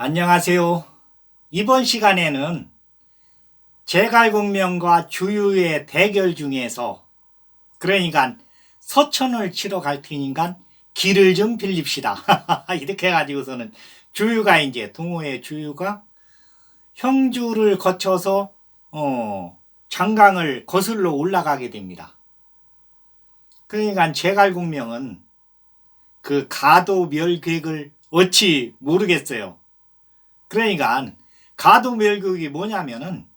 안녕하세요. 이번 시간에는 제갈공명과 주유의 대결 중에서 그러니까 서천을 치러 갈 테니까 길을 좀 빌립시다. 이렇게 해가지고서는 주유가 이제 동호회 주유가 형주를 거쳐서 장강을 거슬러 올라가게 됩니다. 그러니까 제갈공명은 그 가도멸객을 어찌 모르겠어요. 그러니까 가도멸격이 뭐냐면은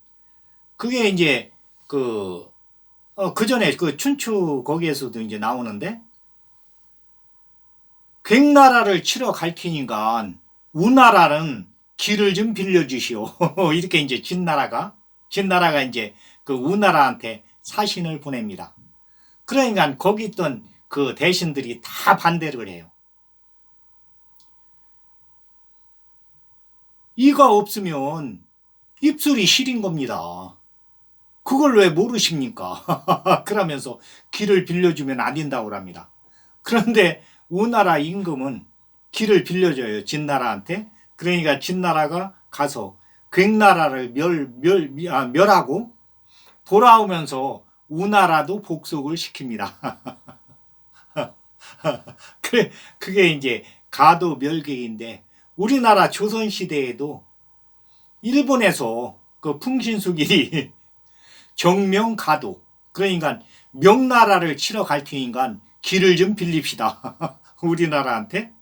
그게 이제 그 전에 그 춘추 거기에서도 이제 나오는데 괭나라를 치러 갈 테니까 우나라는 길을 좀 빌려주시오. 이렇게 이제 진나라가 이제 그 우나라한테 사신을 보냅니다. 그러니까 거기 있던 그 대신들이 다 반대를 해요. 이가 없으면 입술이 시린 겁니다. 그걸 왜 모르십니까? 그러면서 길을 빌려주면 안 된다고 합니다. 그런데 우나라 임금은 길을 빌려줘요. 진나라한테. 그러니까 진나라가 가서 괭나라를 멸하고 돌아오면서 우나라도 복속을 시킵니다. 그게 이제 가도멸객인데 우리나라 조선시대에도 일본에서 그 풍신수길이 정명가도 그러니까 명나라를 치러 갈 테니까 길을 좀 빌립시다. 우리나라한테.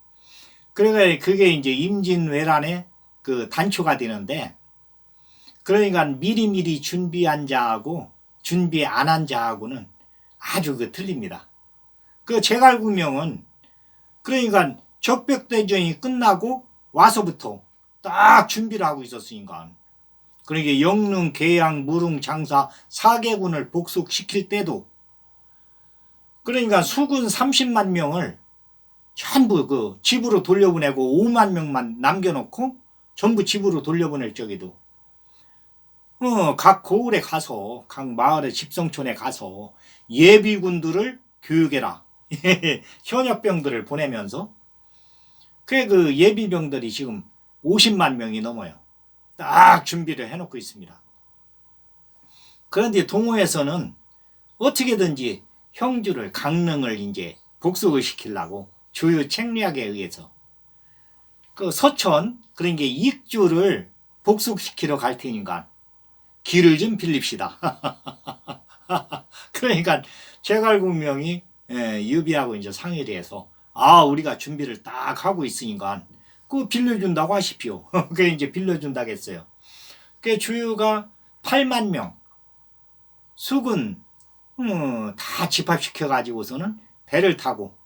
그러니까 그게 이제 임진왜란의 그 단초가 되는데 그러니까 미리미리 준비한 자하고 준비 안 한 자하고는 아주 그 틀립니다. 그 제갈공명은 그러니까 적벽대전이 끝나고 와서부터 딱 준비를 하고 있었으니까 그러니까 영릉, 계양, 무릉, 장사 4개군을 복속시킬 때도 그러니까 수군 30만 명을 전부 그 집으로 돌려보내고 5만 명만 남겨놓고 전부 집으로 돌려보낼 적에도 각 고을에 가서 각 마을의 집성촌에 가서 예비군들을 교육해라. 현역병들을 보내면서 그 예비병들이 지금 50만 명이 넘어요. 딱 준비를 해놓고 있습니다. 그런데 동호에서는 어떻게든지 형주를 강릉을 이제 복속을 시키려고 주유 책략에 의해서 그 서천 그런 게 익주를 복속시키러 갈 테니까 길을 좀 빌립시다. 그러니까 제갈공명이 유비하고 이제 상의를 해서 우리가 준비를 딱 하고 있으니까 그 빌려준다고 하십시오. 그래 이제 빌려준다고 했어요. 그 주유가 8만 명 수군 다 집합시켜 가지고서는 배를 타고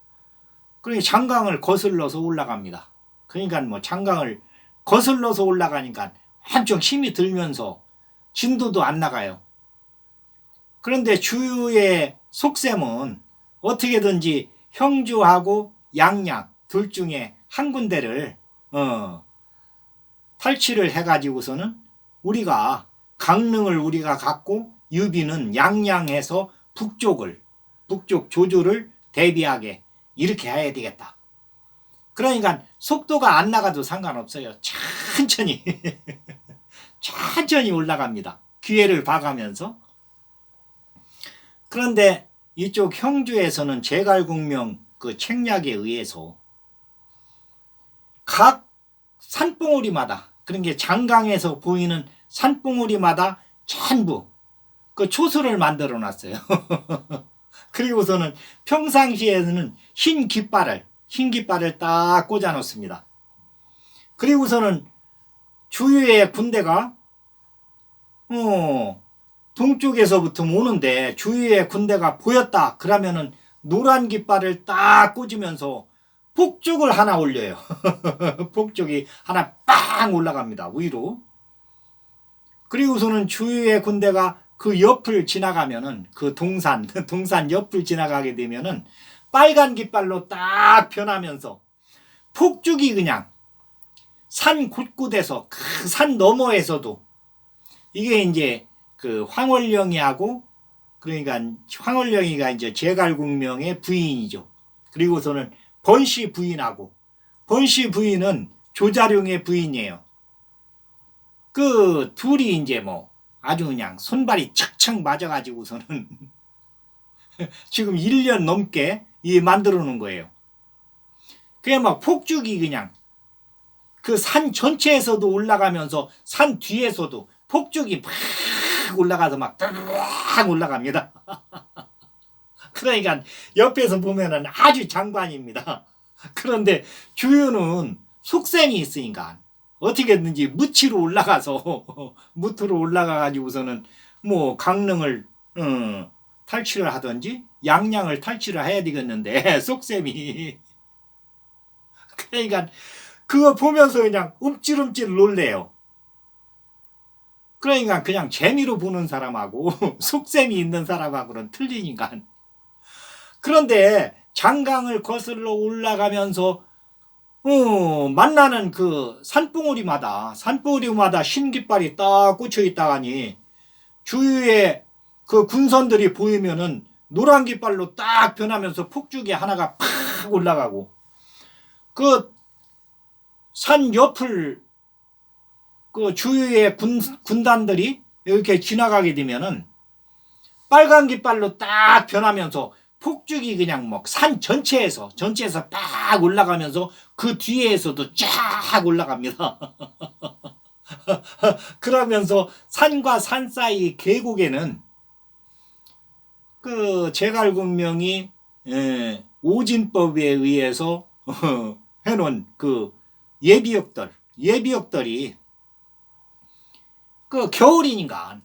그러니까 장강을 거슬러서 올라갑니다. 그러니까 뭐 장강을 거슬러서 올라가니까 한쪽 힘이 들면서 진도도 안 나가요. 그런데 주유의 속셈은 어떻게든지 형주하고 양양 둘 중에 한 군데를 탈취를 해가지고서는 우리가 강릉을 우리가 갖고 유비는 양양에서 북쪽 조조를 대비하게 이렇게 해야 되겠다. 그러니까 속도가 안 나가도 상관없어요. 천천히 천천히 올라갑니다. 기회를 봐가면서. 그런데 이쪽 형주에서는 제갈공명 그 책략에 의해서 각 산봉우리마다 그런 게 장강에서 보이는 산봉우리마다 전부 그 초소를 만들어 놨어요. 그리고서는 평상시에는 흰 깃발을 딱 꽂아 놓습니다. 그리고서는 주유의 군대가 동쪽에서부터 오는데 주유의 군대가 보였다 그러면은 노란 깃발을 딱 꽂으면서 폭죽을 하나 올려요. 폭죽이 하나 빵 올라갑니다. 위로. 그리고서는 주유의 군대가 그 옆을 지나가면은 그 동산 옆을 지나가게 되면은 빨간 깃발로 딱 변하면서 폭죽이 그냥 산 곳곳에서 그 산 너머에서도 이게 이제 그 황홀령이하고 그러니까 황홀령이가 이제 제갈공명의 부인이죠. 그리고서는 번씨 부인하고 번씨 부인은 조자룡의 부인이에요. 그 둘이 이제 뭐 아주 그냥 손발이 척척 맞아가지고서는 지금 1년 넘게 이 만들어 놓은 거예요. 그게 막 폭죽이 그냥 그 산 전체에서도 올라가면서 산 뒤에서도 폭죽이 막 올라가서 막 올라갑니다. 그러니까 옆에서 보면은 아주 장관입니다. 그런데 주유는 속셈이 있으니까 어떻게든지 무치로 올라가서 무트로 올라가 가지고서는 뭐 강릉을 탈취를 하든지 양양을 탈취를 해야 되겠는데 속셈이 그러니까 그거 보면서 그냥 움찔움찔 놀래요. 그러니까 그냥 재미로 보는 사람하고 속셈이 있는 사람하고는 틀리니까. 그런데 장강을 거슬러 올라가면서 만나는 그 산봉우리마다 흰 깃발이 딱 꽂혀 있다가니 주위에 그 군선들이 보이면은 노란 깃발로 딱 변하면서 폭죽이 하나가 팍 올라가고 그 산 옆을 그 주위의 군단들이 이렇게 지나가게 되면은 빨간 깃발로 딱 변하면서 폭죽이 그냥 뭐 산 전체에서 딱 올라가면서 그 뒤에서도 쫙 올라갑니다. 그러면서 산과 산 사이 계곡에는 그 제갈공명이 오진법에 의해서 해놓은 그 예비역들이 그 겨울이니까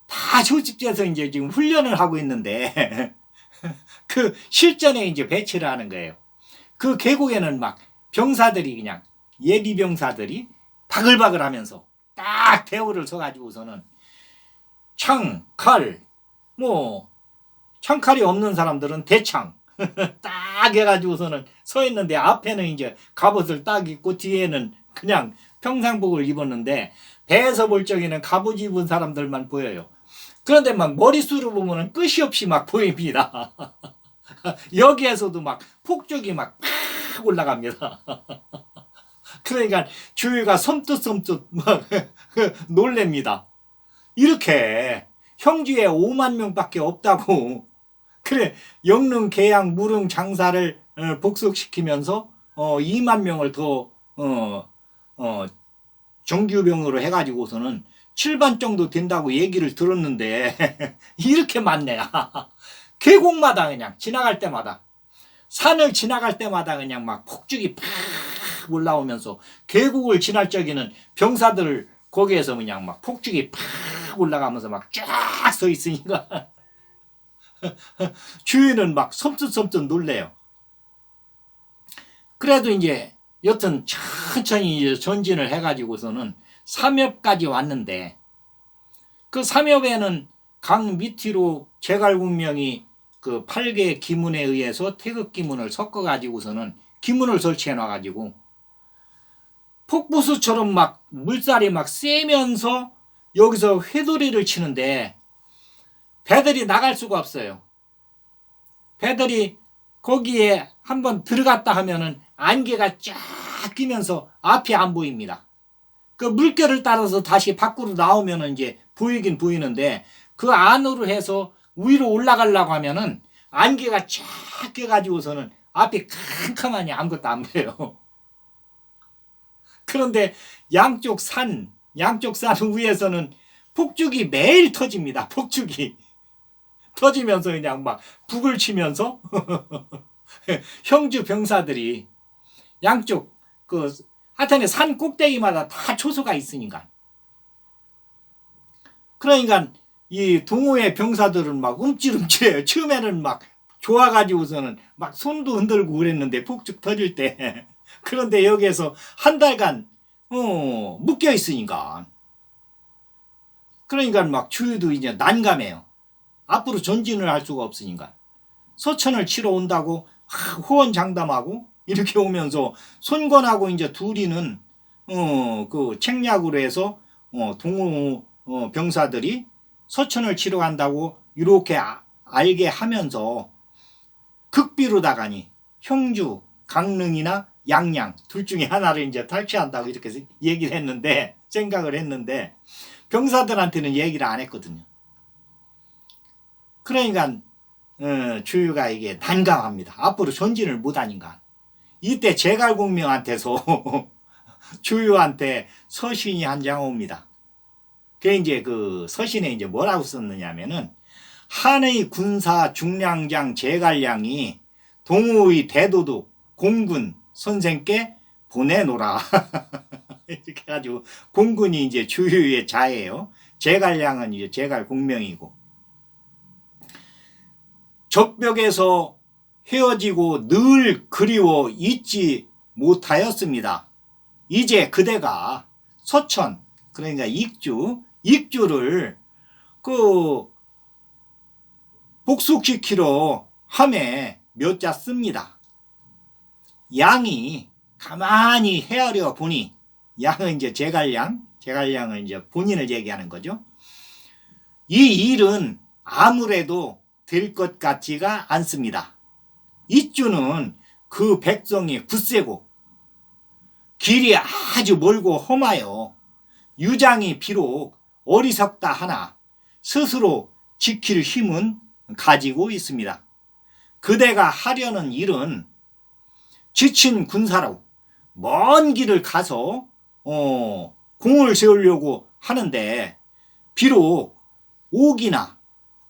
다 조직돼서 이제 지금 훈련을 하고 있는데 그 실전에 이제 배치를 하는 거예요. 그 계곡에는 막 병사들이 그냥 예비 병사들이 바글바글 하면서 딱 대우를 서가지고서는 창, 칼, 뭐 창칼이 없는 사람들은 대창 딱 해가지고서는 서 있는데 앞에는 이제 갑옷을 딱 입고 뒤에는 그냥 평상복을 입었는데 배에서 볼 적에는 갑옷 입은 사람들만 보여요. 그런데 막 머릿수로 보면은 끝이 없이 막 보입니다. 여기에서도 막 폭죽이 막 올라갑니다. 그러니까 주위가 섬뜩섬뜩 막 놀랍니다. 이렇게 형주에 5만 명밖에 없다고 그래 영릉 계양 무릉 장사를 복속시키면서 2만 명을 더 정규병으로 해가지고서는 7반 정도 된다고 얘기를 들었는데 이렇게 많네. 계곡마다 그냥 지나갈 때마다 산을 지나갈 때마다 그냥 막 폭죽이 팍 올라오면서 계곡을 지날 적에는 병사들 거기에서 그냥 막 폭죽이 팍 올라가면서 막 쫙 서 있으니까 주위는 막 섬찟섬찟 놀래요. 그래도 이제 여튼 천천히 이제 전진을 해가지고서는 삼엽까지 왔는데 그 삼엽에는 강 밑으로 제갈공명이 그 8개 기문에 의해서 태극 기문을 섞어 가지고서는 기문을 설치해 놔 가지고 폭부수처럼 막 물살이 막 세면서 여기서 회돌이를 치는데 배들이 나갈 수가 없어요. 배들이 거기에 한번 들어갔다 하면은 안개가 쫙 끼면서 앞이 안 보입니다. 그 물결을 따라서 다시 밖으로 나오면 이제 보이긴 보이는데 그 안으로 해서 위로 올라가려고 하면은 안개가 쫙 껴가지고서는 앞이 캄캄하니 아무것도 안 보여요. 그런데 양쪽 산 위에서는 폭죽이 매일 터집니다. 폭죽이 터지면서 그냥 막 북을 치면서 형주 병사들이 양쪽 그 하여튼 산 꼭대기마다 다 초소가 있으니까 그러니까 이 동호회 병사들은 막 움찔움찔해요. 처음에는 막 좋아가지고서는 막 손도 흔들고 그랬는데 폭죽 터질 때 그런데 여기에서 한 달간 묶여 있으니까 그러니까 막 주위도 이제 난감해요. 앞으로 전진을 할 수가 없으니까 서천을 치러 온다고 호언장담하고 이렇게 오면서 손권하고 이제 둘이는 그 책략으로 해서 동호 병사들이 서천을 치러 간다고 이렇게 알게 하면서 극비로다가니 형주, 강릉이나 양양 둘 중에 하나를 이제 탈취한다고 이렇게 얘기를 했는데 생각을 했는데 병사들한테는 얘기를 안 했거든요. 그러니까 주유가 이게 난감합니다. 앞으로 전진을 못하니까. 이때 제갈공명한테서 주유한테 서신이 한 장 옵니다. 그 이제 그 서신에 이제 뭐라고 썼느냐면은 한의 군사 중량장 제갈량이 동호의 대도독 공군 선생께 보내노라. 이렇게 해가지고 공군이 이제 주유의 자예요. 제갈량은 이제 제갈공명이고 적벽에서 헤어지고 늘 그리워 잊지 못하였습니다. 이제 그대가 서천 그러니까 익주를 그 복속시키러 함에 몇 자 씁니다. 양이 가만히 헤아려 보니 양은 이제 제갈량은 이제 본인을 얘기하는 거죠. 이 일은 아무래도 될 것 같지가 않습니다. 이주는 그 백성이 굳세고 길이 아주 멀고 험하여 유장이 비록 어리석다 하나 스스로 지킬 힘은 가지고 있습니다. 그대가 하려는 일은 지친 군사로 먼 길을 가서 공을 세우려고 하는데 비록 옥이나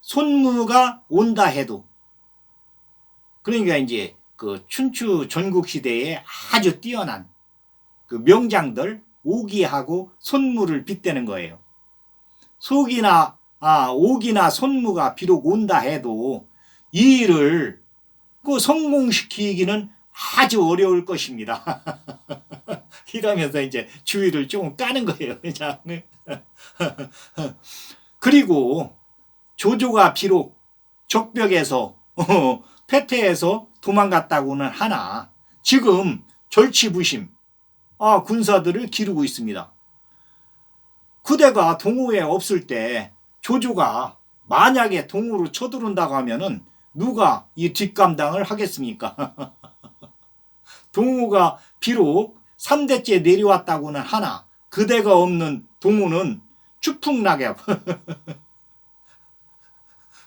손무가 온다 해도 그러니까 이제 그 춘추 전국시대에 아주 뛰어난 그 명장들 옥이하고 손무를 빗대는 거예요. 옥이나 손무가 비록 온다 해도 이 일을 그 성공시키기는 아주 어려울 것입니다. 이러면서 이제 주의를 조금 까는 거예요. 그냥. 그리고 조조가 비록 적벽에서 패퇴해서 도망갔다고는 하나 지금 절치부심 군사들을 기르고 있습니다. 그대가 동호에 없을 때 조조가 만약에 동호로 쳐들어온다고 하면은 누가 이 뒷감당을 하겠습니까? 동호가 비록 3대째 내려왔다고는 하나 그대가 없는 동호는 추풍낙엽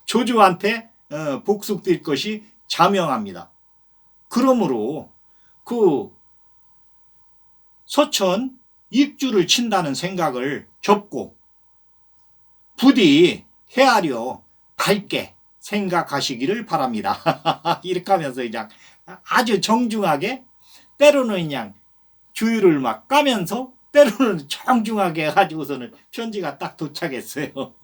조조한테 복속될 것이 자명합니다. 그러므로 그 서천 익주를 친다는 생각을 접고 부디 헤아려 밝게 생각하시기를 바랍니다. 이렇게 하면서 그냥 아주 정중하게 때로는 그냥 주유를 막 까면서 때로는 정중하게 해가지고서는 편지가 딱 도착했어요.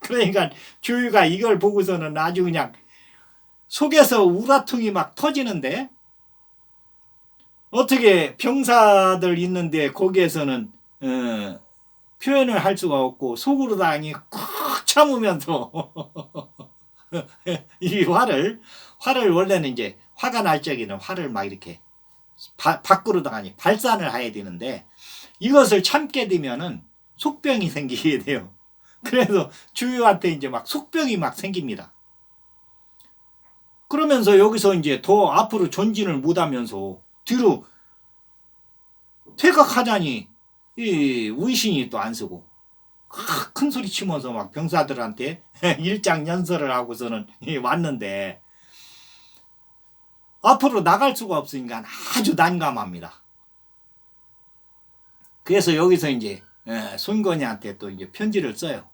그러니까 주유가 이걸 보고서는 아주 그냥 속에서 우라통이 막 터지는데 어떻게 병사들 있는데 거기에서는 표현을 할 수가 없고 속으로 당이 꽉 참으면서 이 화를 원래는 이제 화가 날 적에는 화를 막 이렇게 밖으로 당하니 발산을 해야 되는데 이것을 참게 되면은 속병이 생기게 돼요. 그래서 주유한테 이제 막 속병이 막 생깁니다. 그러면서 여기서 이제 더 앞으로 전진을 못하면서 뒤로 퇴각하자니 이 의신이 또 안 쓰고 큰 소리 치면서 막 병사들한테 일장연설을 하고서는 왔는데 앞으로 나갈 수가 없으니까 아주 난감합니다. 그래서 여기서 이제 손건이한테 또 이제 편지를 써요.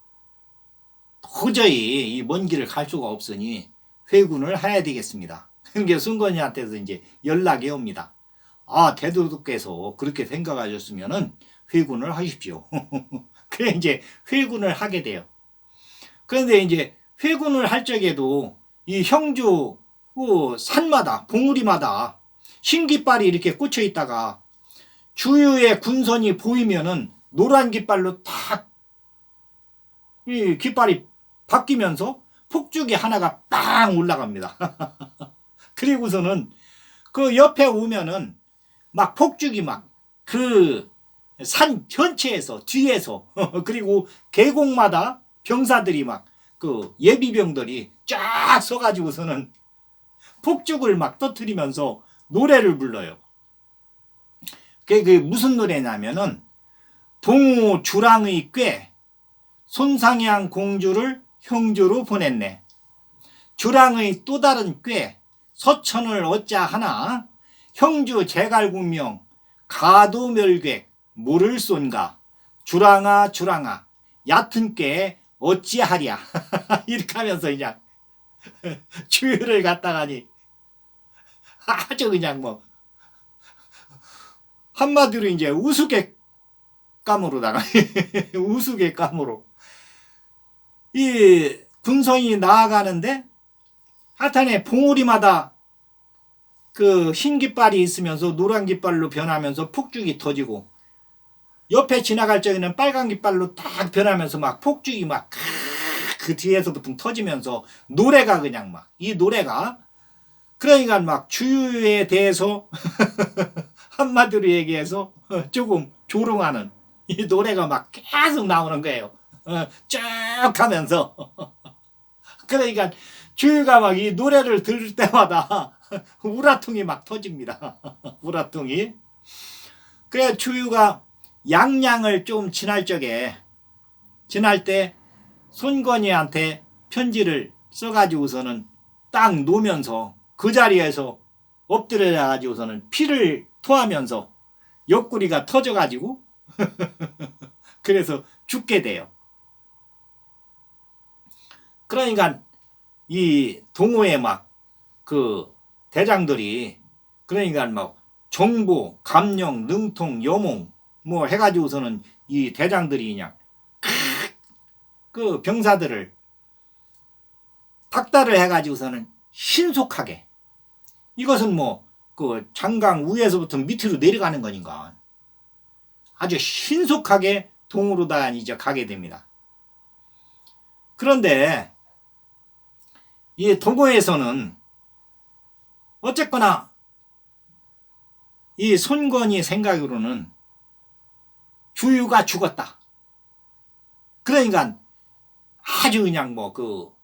도저히 이 먼 길을 갈 수가 없으니 회군을 해야 되겠습니다. 그러니까 손건이한테서 이제 연락이 옵니다. 대도독께서 그렇게 생각하셨으면은 회군을 하십시오. 그래 이제 회군을 하게 돼요. 그런데 이제 회군을 할 적에도 이 형주 산마다 봉우리마다 흰 깃발이 이렇게 꽂혀 있다가 주유의 군선이 보이면은 노란 깃발로 탁 이 깃발이 바뀌면서 폭죽이 하나가 빵 올라갑니다. 그리고서는 그 옆에 오면은 막 폭죽이 막 그 산 전체에서 뒤에서 그리고 계곡마다 병사들이 막 그 예비병들이 쫙 서가지고서는 폭죽을 막 터뜨리면서 노래를 불러요. 그게 무슨 노래냐면은 동우 주랑의 꽤 손상향 공주를 형주로 보냈네. 주랑의 또 다른 꽤 서천을 어찌 하나 형주 제갈국명 가도멸객 모를 쏜가 주랑아 주랑아 얕은 꽤 어찌하랴 이렇게 하면서 그냥 주유를 갖다가니 아주 그냥 뭐 한마디로 이제 우스갯감으로다가 우스갯감으로 이 군선이 나아가는데 하여튼에 봉우리마다 그 흰 깃발이 있으면서 노란 깃발로 변하면서 폭죽이 터지고 옆에 지나갈 적에는 빨간 깃발로 딱 변하면서 막 폭죽이 막 그 뒤에서부터 터지면서 노래가 그냥 막 이 노래가 그러니까 막 주유에 대해서 한마디로 얘기해서 조금 조롱하는 이 노래가 막 계속 나오는 거예요. 쭉 하면서 그러니까 주유가 막 이 노래를 들을 때마다 우라통이 막 터집니다. 우라통이. 그래 주유가 양양을 좀 지날 때 손건이한테 편지를 써가지고서는 딱 놓으면서 그 자리에서 엎드려가지고서는 피를 토하면서 옆구리가 터져가지고 그래서 죽게 돼요. 그러니까 이 동호회 막 그 대장들이 그러니까 막 정보, 감령, 능통, 여몽 뭐 해가지고서는 이 대장들이 그냥 그 병사들을 닥달을 해가지고서는 신속하게 이것은 뭐 그 장강 위에서부터 밑으로 내려가는 거니까 아주 신속하게 동으로다 이제 가게 됩니다. 그런데 이 동호에서는 어쨌거나 이 손건이 생각으로는 주유가 죽었다. 그러니까 아주 그냥 뭐 그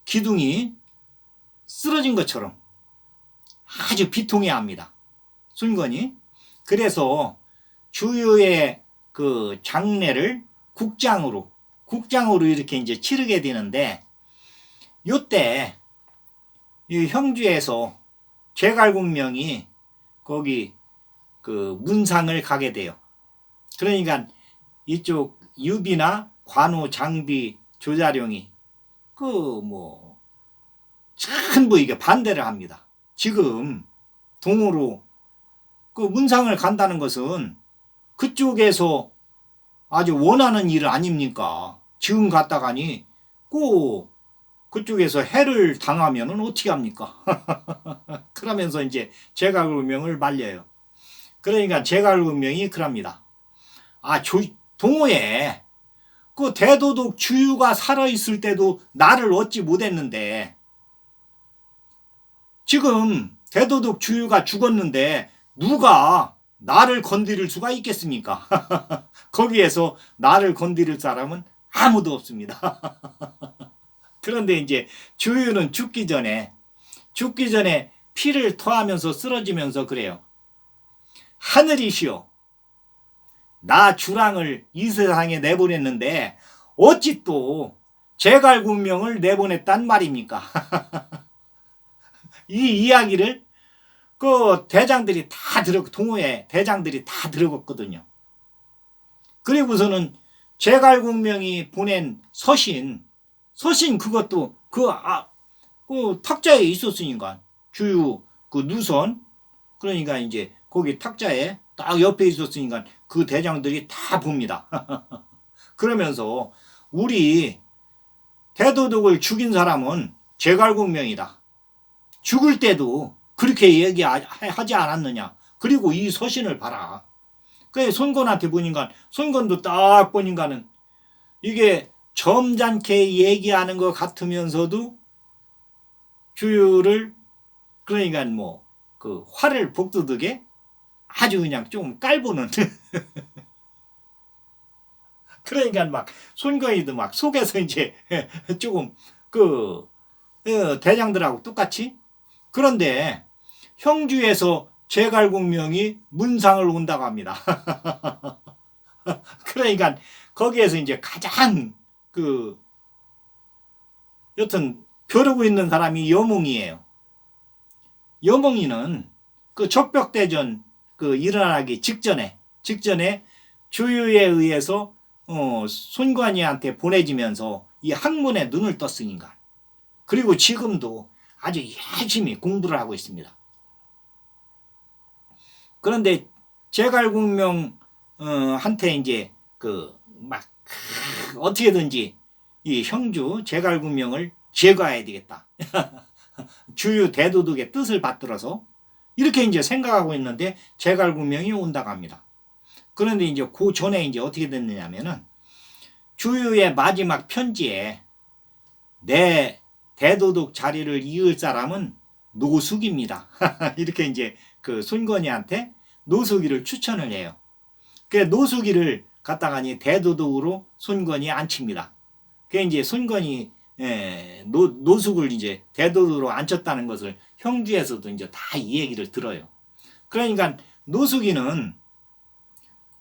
기둥이 쓰러진 것처럼 아주 비통해합니다. 손건이. 그래서 주유의 그 장례를 국장으로 이렇게 이제 치르게 되는데 요때 이 형주에서 제갈국명이 거기 그 문상을 가게 돼요. 그러니까 이쪽 유비나 관우, 장비, 조자룡이 그 뭐 전부 이게 반대를 합니다. 지금 동으로 그 문상을 간다는 것은 그쪽에서 아주 원하는 일 아닙니까? 지금 갔다가니 꼭 그쪽에서 해를 당하면은 어떻게 합니까? 그러면서 이제 제갈국명을 말려요. 그러니까 제갈국명이 그럽니다. 아, 동호에 그 대도독 주유가 살아있을 때도 나를 얻지 못했는데 지금 대도독 주유가 죽었는데 누가 나를 건드릴 수가 있겠습니까? 거기에서 나를 건드릴 사람은 아무도 없습니다. 그런데 이제 주유는 죽기 전에 피를 토하면서 쓰러지면서 그래요. 하늘이시여, 나 주랑을 이 세상에 내보냈는데 어찌 또 제갈국명을 내보냈단 말입니까? 이 이야기를 그 대장들이 다 동호회 대장들이 다 들어갔거든요. 그리고서는 제갈국명이 보낸 서신 그것도 그 탁자에 있었으니까 주유 그 누선 그러니까 이제 거기 탁자에 딱 옆에 있었으니까 그 대장들이 다 봅니다. 그러면서 우리 대도독을 죽인 사람은 제갈국명이다. 죽을 때도 그렇게 얘기하지 않았느냐. 그리고 이 서신을 봐라. 그래 손건한테 보니까 손건도 딱 보니까는 이게 점잖게 얘기하는 것 같으면서도 주유를 그러니까 뭐 그 화를 복두둑에 아주 그냥 좀 깔보는 그러니까 막 손건이도 막 속에서 이제 조금 그 대장들하고 똑같이 그런데 형주에서 제갈공명이 문상을 온다고 합니다. 그러니까 거기에서 이제 가장 여튼 벼르고 있는 사람이 여몽이에요. 여몽이는 그 적벽대전 일어나기 직전에 주유에 의해서 손관이한테 보내지면서 이 학문에 눈을 떴으니까. 그리고 지금도 아주 열심히 공부를 하고 있습니다. 그런데 제갈공명 한테 이제 막 어떻게든지 이 형주 제갈공명을 제거해야 되겠다. 주유 대도둑의 뜻을 받들어서 이렇게 이제 생각하고 있는데 제갈공명이 온다고 합니다. 그런데 이제 그 전에 이제 어떻게 됐느냐면은 주유의 마지막 편지에 내 대도둑 자리를 이을 사람은 노숙입니다. 이렇게 이제 손건희한테 노숙이를 추천을 해요. 그 노숙이를 갖다가니 대도둑으로 손건희 앉힙니다. 그 이제 손건희 노숙을 이제 대도둑으로 앉혔다는 것을 형주에서도 이제 다 이 얘기를 들어요. 그러니까 노숙이는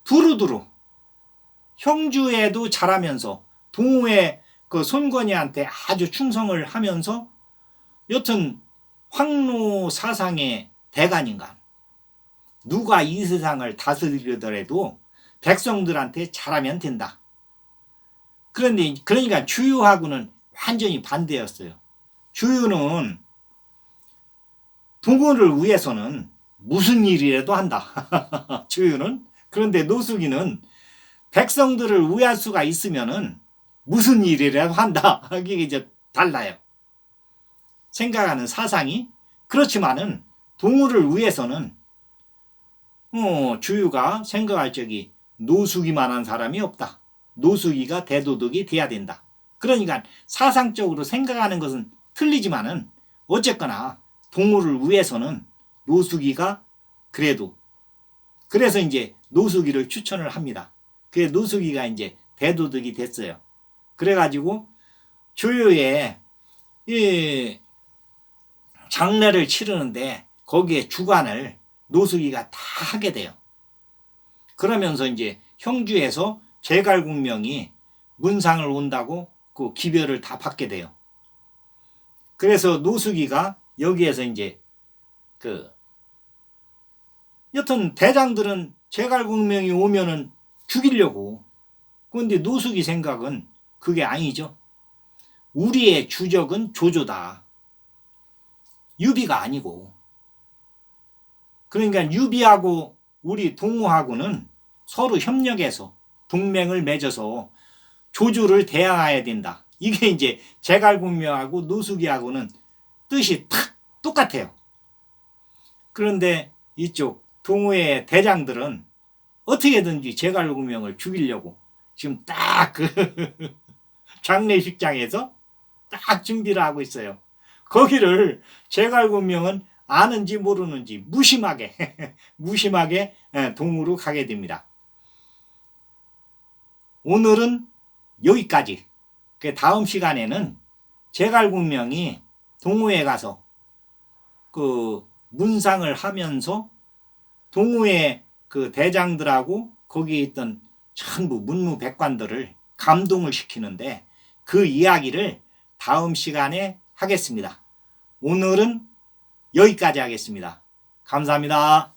두루두루 형주에도 잘하면서 동우의 손건희한테 아주 충성을 하면서 여튼 황로 사상의 대간인가. 누가 이 세상을 다스리더라도 백성들한테 잘하면 된다. 그러니까 주유하고는 완전히 반대였어요. 주유는 동우를 위해서는 무슨 일이라도 한다. 주유는. 그런데 노숙이는 백성들을 위할 수가 있으면은 무슨 일이라도 한다. 이게 이제 달라요. 생각하는 사상이. 그렇지만은 동우를 위해서는 주유가 생각할 적이 노숙이만한 사람이 없다. 노숙이가 대도둑이 돼야 된다. 그러니까 사상적으로 생각하는 것은 틀리지만은 어쨌거나 동우를 위해서는 노숙이가 그래서 이제 노숙이를 추천을 합니다. 그 노숙이가 이제 대도둑이 됐어요. 그래가지고 주유에 이 장례를 치르는데 거기에 주관을 노숙이가 다 하게 돼요. 그러면서 이제 형주에서 제갈공명이 문상을 온다고 그 기별을 다 받게 돼요. 그래서 노숙이가 여기에서 이제 여튼 대장들은 제갈공명이 오면은 죽이려고. 그런데 노숙이 생각은 그게 아니죠. 우리의 주적은 조조다. 유비가 아니고. 그러니까 유비하고 우리 동우하고는 서로 협력해서 동맹을 맺어서 조조를 대항해야 된다. 이게 이제 제갈공명하고 노숙이하고는 뜻이 탁 똑같아요. 그런데 이쪽 동우의 대장들은 어떻게든지 제갈공명을 죽이려고 지금 딱 장례식장에서 딱 준비를 하고 있어요. 거기를 제갈공명은 아는지 모르는지 무심하게 동우로 가게 됩니다. 오늘은 여기까지. 다음 시간에는 제갈공명이 동우에 가서 문상을 하면서 동우의 대장들하고 거기에 있던 전부 문무백관들을 감동을 시키는데 그 이야기를 다음 시간에 하겠습니다. 오늘은 여기까지 하겠습니다. 감사합니다.